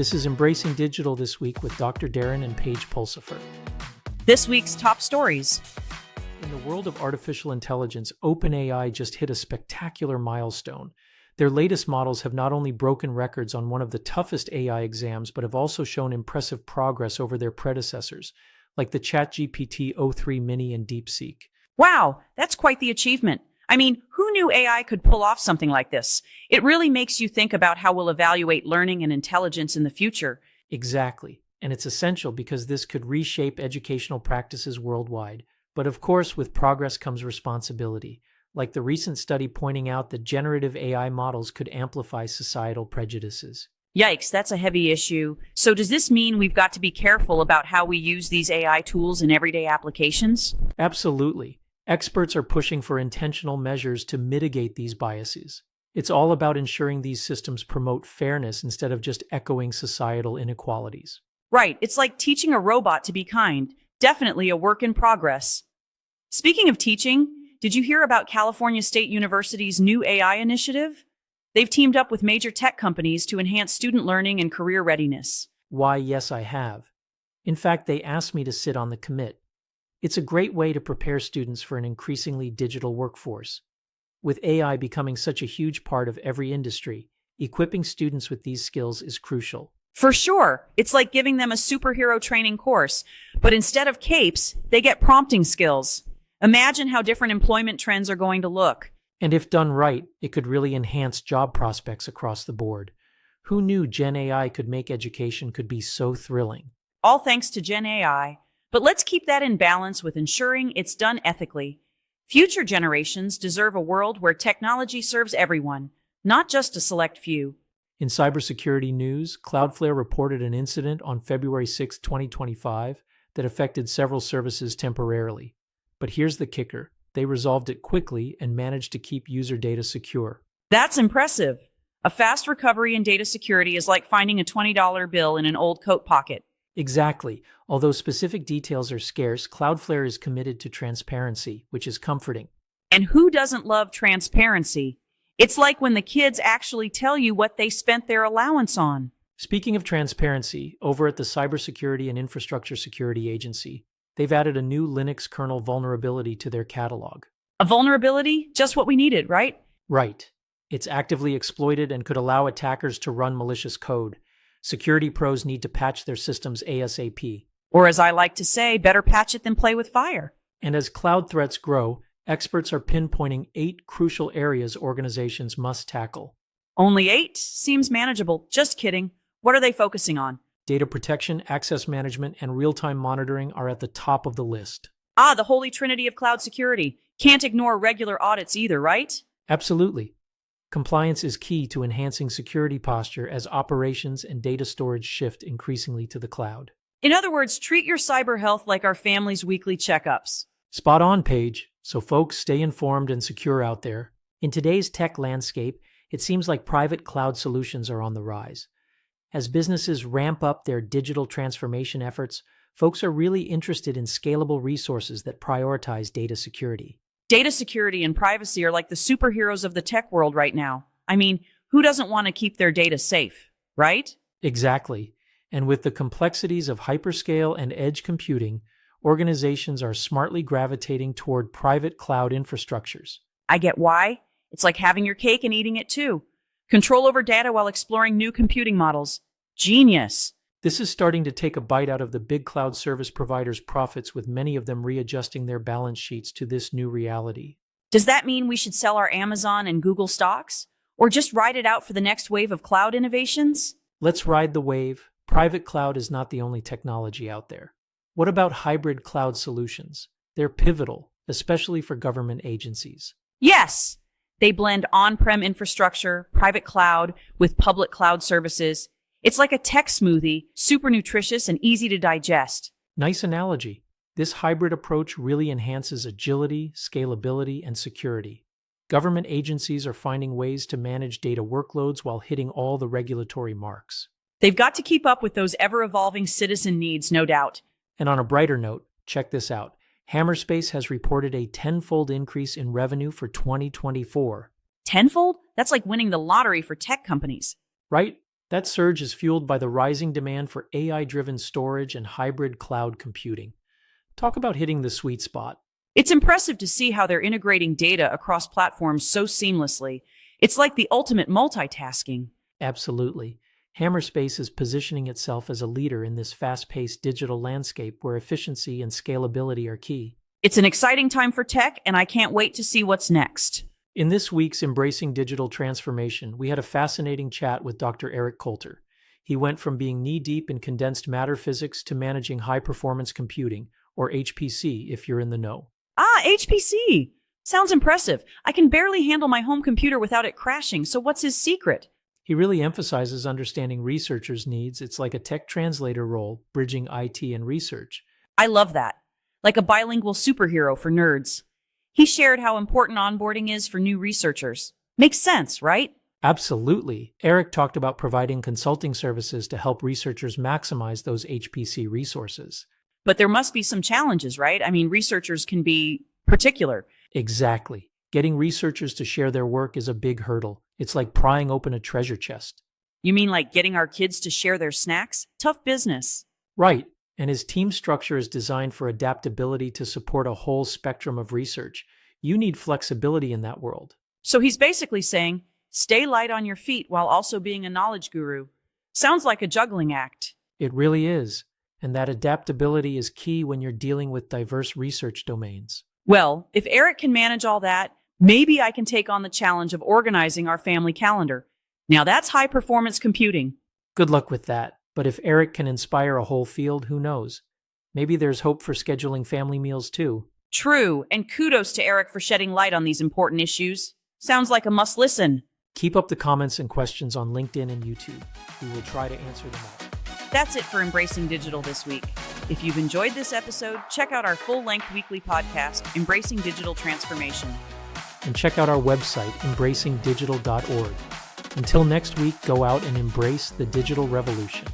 This is Embracing Digital This Week with Dr. Darren and Paige Pulsifer. This week's top stories. In the world of artificial intelligence, OpenAI just hit a spectacular milestone. Their latest models have not only broken records on one of the toughest AI exams, but have also shown impressive progress over their predecessors, like the ChatGPT o3 Mini and DeepSeek. Wow, that's quite the achievement. I mean, who knew AI could pull off something like this? It really makes you think about how we'll evaluate learning and intelligence in the future. Exactly. And it's essential because this could reshape educational practices worldwide. But of course, with progress comes responsibility, like the recent study pointing out that generative AI models could amplify societal prejudices. Yikes, that's a heavy issue. So does this mean we've got to be careful about how we use these AI tools in everyday applications? Absolutely. Experts are pushing for intentional measures to mitigate these biases. It's all about ensuring these systems promote fairness instead of just echoing societal inequalities. Right, it's like teaching a robot to be kind. Definitely a work in progress. Speaking of teaching, did you hear about California State University's new AI initiative? They've teamed up with major tech companies to enhance student learning and career readiness. Why, yes, I have. In fact, they asked me to sit on the commit. It's a great way to prepare students for an increasingly digital workforce. With AI becoming such a huge part of every industry, equipping students with these skills is crucial. For sure, it's like giving them a superhero training course, but instead of capes, they get prompting skills. Imagine how different employment trends are going to look. And if done right, it could really enhance job prospects across the board. Who knew Gen AI could make education could be so thrilling? All thanks to Gen AI. But let's keep that in balance with ensuring it's done ethically. Future generations deserve a world where technology serves everyone, not just a select few. In cybersecurity news, Cloudflare reported an incident on February 6, 2025, that affected several services temporarily. But here's the kicker. They resolved it quickly and managed to keep user data secure. That's impressive. A fast recovery in data security is like finding a $20 bill in an old coat pocket. Exactly. Although specific details are scarce, Cloudflare is committed to transparency, which is comforting. And who doesn't love transparency? It's like when the kids actually tell you what they spent their allowance on. Speaking of transparency, over at the Cybersecurity and Infrastructure Security Agency, they've added a new Linux kernel vulnerability to their catalog. A vulnerability? Just what we needed, right? Right. It's actively exploited and could allow attackers to run malicious code. Security pros need to patch their systems ASAP. Or as I like to say, better patch it than play with fire. And as cloud threats grow, experts are pinpointing 8 crucial areas organizations must tackle. Only 8? Seems manageable. Just kidding. What are they focusing on? Data protection, access management, and real-time monitoring are at the top of the list. Ah, the holy trinity of cloud security. Can't ignore regular audits either, right? Absolutely. Compliance is key to enhancing security posture as operations and data storage shift increasingly to the cloud. In other words, treat your cyber health like our family's weekly checkups. Spot on, Paige. So folks, stay informed and secure out there. In today's tech landscape, it seems like private cloud solutions are on the rise. As businesses ramp up their digital transformation efforts, folks are really interested in scalable resources that prioritize data security. Data security and privacy are like the superheroes of the tech world right now. I mean, who doesn't want to keep their data safe, right? Exactly. And with the complexities of hyperscale and edge computing, organizations are smartly gravitating toward private cloud infrastructures. I get why. It's like having your cake and eating it too. Control over data while exploring new computing models. Genius. This is starting to take a bite out of the big cloud service providers' profits, with many of them readjusting their balance sheets to this new reality. Does that mean we should sell our Amazon and Google stocks? Or just ride it out for the next wave of cloud innovations? Let's ride the wave. Private cloud is not the only technology out there. What about hybrid cloud solutions? They're pivotal, especially for government agencies. Yes! They blend on-prem infrastructure, private cloud, with public cloud services. It's like a tech smoothie, super nutritious and easy to digest. Nice analogy. This hybrid approach really enhances agility, scalability, and security. Government agencies are finding ways to manage data workloads while hitting all the regulatory marks. They've got to keep up with those ever-evolving citizen needs, no doubt. And on a brighter note, check this out. Hammerspace has reported a tenfold increase in revenue for 2024. Tenfold? That's like winning the lottery for tech companies. Right? That surge is fueled by the rising demand for AI-driven storage and hybrid cloud computing. Talk about hitting the sweet spot. It's impressive to see how they're integrating data across platforms so seamlessly. It's like the ultimate multitasking. Absolutely. Hammerspace is positioning itself as a leader in this fast-paced digital landscape where efficiency and scalability are key. It's an exciting time for tech, and I can't wait to see what's next. In this week's Embracing Digital Transformation, we had a fascinating chat with Dr. Eric Coulter. He went from being knee-deep in condensed matter physics to managing high-performance computing, or HPC if you're in the know. HPC! Sounds impressive. I can barely handle my home computer without it crashing, so what's his secret? He really emphasizes understanding researchers' needs. It's like a tech translator role, bridging IT and research. I love that. Like a bilingual superhero for nerds. He shared how important onboarding is for new researchers. Makes sense, right? Absolutely. Eric talked about providing consulting services to help researchers maximize those HPC resources. But there must be some challenges, right? I mean, researchers can be particular. Exactly. Getting researchers to share their work is a big hurdle. It's like prying open a treasure chest. You mean like getting our kids to share their snacks? Tough business. Right. And his team structure is designed for adaptability to support a whole spectrum of research. You need flexibility in that world. So he's basically saying, stay light on your feet while also being a knowledge guru. Sounds like a juggling act. It really is. And that adaptability is key when you're dealing with diverse research domains. Well, if Eric can manage all that, maybe I can take on the challenge of organizing our family calendar. Now that's high-performance computing. Good luck with that. But if Eric can inspire a whole field, who knows? Maybe there's hope for scheduling family meals too. True, and kudos to Eric for shedding light on these important issues. Sounds like a must listen. Keep up the comments and questions on LinkedIn and YouTube. We will try to answer them all. That's it for Embracing Digital this week. If you've enjoyed this episode, check out our full-length weekly podcast, Embracing Digital Transformation. And check out our website, embracingdigital.org. Until next week, go out and embrace the digital revolution.